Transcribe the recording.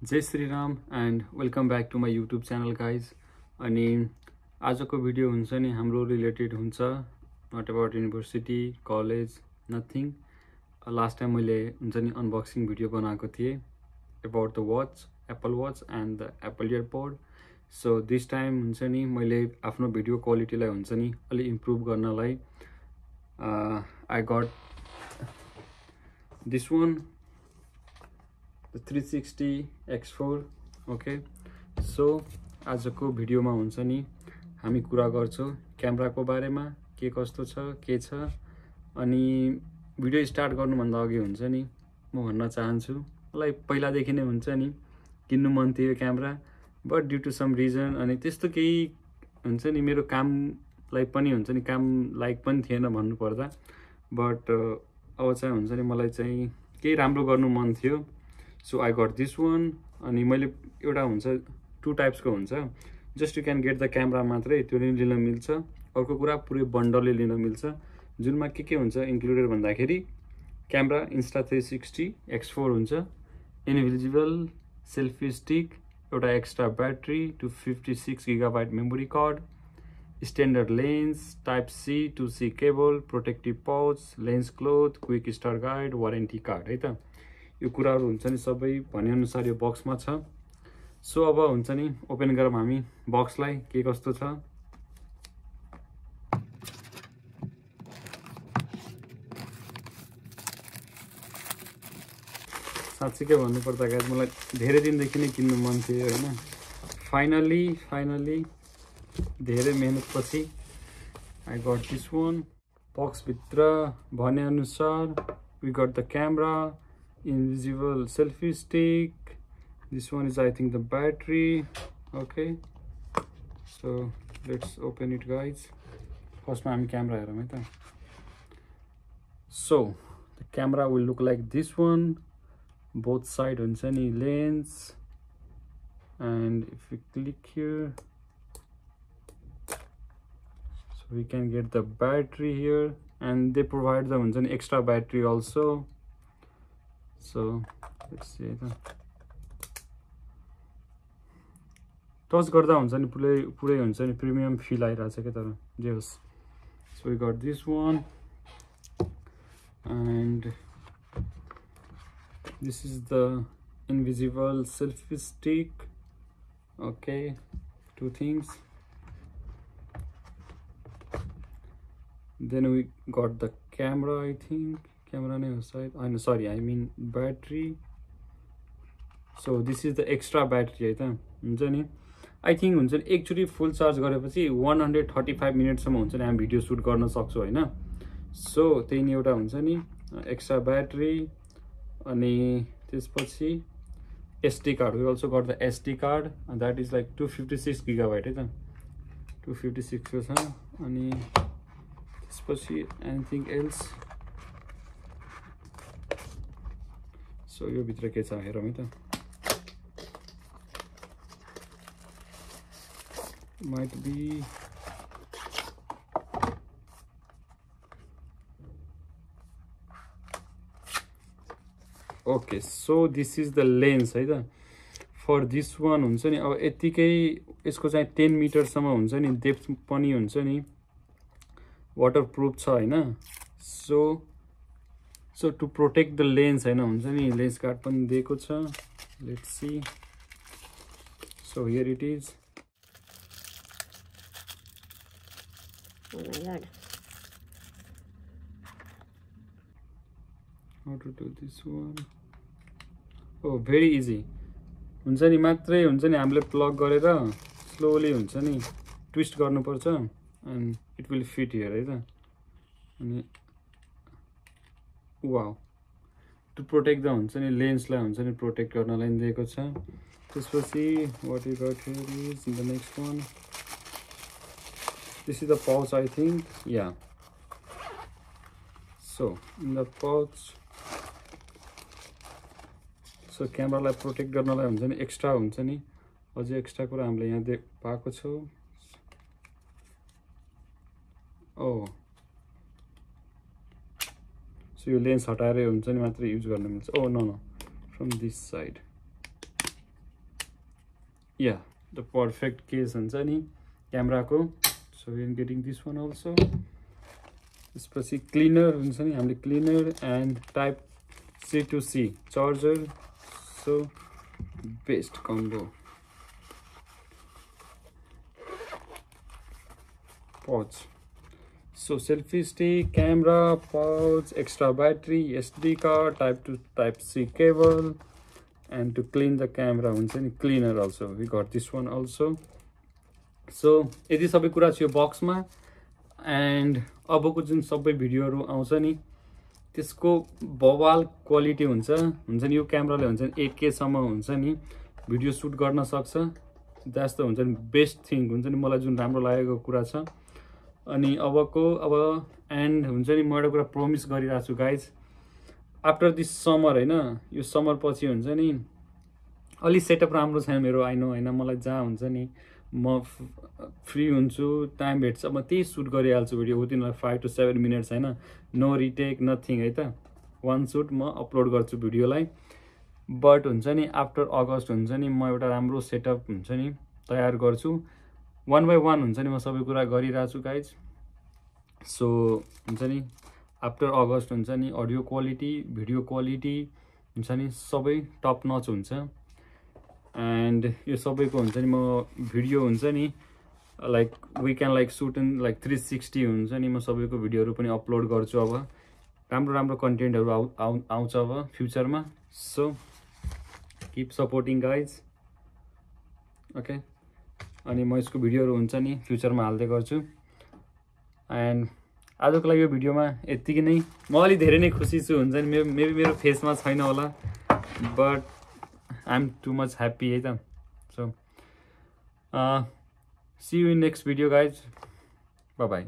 Jay Shri Ram and welcome back to my YouTube channel guys. अनि आजको video हुन्छ नि हाम्रो रिलेटेड हुन्छ, not about university college nothing. Last time मैले हुन्छ नि अनबक्सिङ भिडियो बनाएको थिएँ about the watch, Apple watch and the Apple earpod. So this time हुन्छ नि मैले आफ्नो भिडियो क्वालिटीलाई हुन्छ नि अलि इम्प्रुभ गर्नलाई I got this one, the 360 X4। Okay, so आजको भिडियोमा हुन्छ नि हामी कुरा गर्छौँ क्यामेराको बारेमा, के कस्तो छ के छ। अनि भिडियो स्टार्ट गर्नुभन्दा अघि हुन्छ नि म भन्न चाहन्छु, मलाई पहिलादेखि नै हुन्छ नि किन्नु मन थियो camera, but due to some reason अनि त्यस्तो केही हुन्छ नि मेरो कामलाई पनि हुन्छ नि काम लायक पनि थिएन भन्नुपर्दा। बट अब चाहिँ हुन्छ नि मलाई चाहिँ केही राम्रो गर्नु मन थियो। So I got this one. अनि मैले एउटा हुन्छ टु टाइप्सको हुन्छ, just you can get the camera मात्रै, त्यो पनि लिन मिल्छ। अर्को कुरा पुरै बन्डलले लिन मिल्छ, जुनमा के हुन्छ इन्क्लुडेड भन्दाखेरि क्यामेरा Insta360 X4 हुन्छ, इन्भिजिबल सेल्फी स्टिक, एउटा extra battery, 256 GB memory card, standard lens, type C to C cable, protective pouch, lens cloth, quick start guide, warranty card है त। यो कुराहरू हुन्छ नि सबै भनेअनुसार यो बक्समा छ। सो अब हुन्छ नि ओपन गरौँ हामी बक्सलाई, के कस्तो छ। साँच्चीकै भन्नुपर्दा गाइज मलाई धेरै दिनदेखि नै किन्नु मन थियो होइन। फाइनली धेरै मेहनतपछि आई गट दिस वान। बक्सभित्र भनेअनुसार we got the camera, invisible selfie stick. This one is I think the battery. Okay, so let's open it guys. First I'm camera here. So the camera will look like this one, both side on any lens, and if we click here, so we can get the battery here, and they provide the extra battery also. So let's see the touch गर्दा हुन्छ नि पुरै हुन्छ नि premium feel आइरहेछ के, तर जे होस्। So we got this one and this is the invisible selfie stick. Okay, two things. Then we got the camera, I think camera नै हो सायद, होइन sorry I mean battery. So this is the extra battery है त, हुन्छ नि I think हुन्छ नि एकचोटि फुल चार्ज गरेपछि 135 मिनटसम्म हुन्छ नि हामी भिडियो सुट गर्न सक्छौँ होइन। सो त्यही नै एउटा हुन्छ नि एक्स्ट्रा ब्याट्री। अनि त्यसपछि SD card, we also got the SD card, that is like 256 GB है त, 256 को छ। अनि त्यसपछि एनिथिङ एल्स। सो यो भित्र के छ हेरौँ है त। Might be okay, so this is the lens है त फर दिस वान। हुन्छ नि अब यतिकै यसको चाहिँ 10 मिटरसम्म हुन्छ नि डेप्थ पनि हुन्छ नि वाटरप्रुफ छ होइन। So to protect the lens होइन, हुन्छ नि लेन्स गार्ड पनि दिएको छ। Let's see. So here it is. How to do this one. Oh very easy हुन्छ नि, मात्रै हुन्छ नि हामीले प्लग गरेर स्लोली हुन्छ नि ट्विस्ट गर्नुपर्छ and it will fit here है त। अनि वाउ, टु प्रोटेक्ट द हुन्छ नि लेन्सलाई हुन्छ नि प्रोटेक्ट गर्नलाई दिएको छ। त्यसपछि what you got here is the next one. This is the pouch I think, yeah. So in the pouch, so क्यामेरालाई प्रोटेक्ट गर्नलाई हुन्छ नि एक्स्ट्रा हुन्छ नि अझै एक्स्ट्रा कुरा हामीले यहाँ पाएको छौँ। ओ सो यो लेन्स हटाएर हुन्छ नि मात्रै युज गर्न मिल्छ। Oh no from this side. Yeah the perfect case हुन्छ नि क्यामेराको। So we are getting this one also. त्यसपछि क्लिनर हुन्छ नि, हामीले cleaner and type C to C charger. So best combo. Pouch, so selfie stick, camera, pouch, extra battery, SD card, type C cable, and to clean the camera हुन्छ नि cleaner also, we got this one also। so यति सबै कुरा छ यो बक्समा। And अबको जुन सबै भिडियोहरू आउँछ नि त्यसको बवाल क्वालिटी हुन्छ नि। यो क्यामेराले हुन्छ नि 8K सम्म हुन्छ नि भिडियो सुट गर्न सक्छ। द्याट्स द हुन्छ नि बेस्ट थिङ हुन्छ नि, मलाई जुन राम्रो लागेको कुरा छ। अनि अब एन्ड हुन्छ नि म एउटा कुरा प्रोमिस गरिरहेको छु गाइज, आफ्टर दिस समर होइन, यो समर पछि हुन्छ नि अलि सेटअप राम्रो छैन मेरो, आई नो होइन। मलाई जहाँ हुन्छ नि म फ्री हुन्छु, टाइम भेट्छ, म त्यही सुट गरिहाल्छु भिडियो विदिन 5 to 7 मिनट्स होइन। नो रिटेक नथिङ है त, वान सुट म अपलोड गर्छु भिडियोलाई। बट हुन्छ नि आफ्टर अगस्त हुन्छ नि म एउटा राम्रो सेटअप हुन्छ नि तयार गर्छु। 1 by 1 हुन्छ नि म सबै कुरा गरिरहेको छु गाइज। सो हुन्छ नि आफ्टर अगस्त हुन्छ नि अडियो क्वालिटी, भिडियो क्वालिटी हुन्छ नि सबै टप नच हुन्छ। एन्ड यो सबैको हुन्छ नि म भिडियो हुन्छ नि like we can like shoot in like 360 हुन्छ नि म सबैको भिडियोहरू पनि अपलोड गर्छु। अब राम्रो कन्टेन्टहरू आउँछ अब फ्युचरमा। So keep supporting guys, okay. अनि म यसको भिडियोहरू हुन्छ नि फ्युचरमा हाल्दै गर्छु। एन्ड आजको लागि यो भिडियोमा यत्तिकै नै। म अलि धेरै नै खुसी छु हुन्छ नि, मेबी मेरो फेसमा छैन होला, but I am too much happy है त। So see you in next video guys, bye by.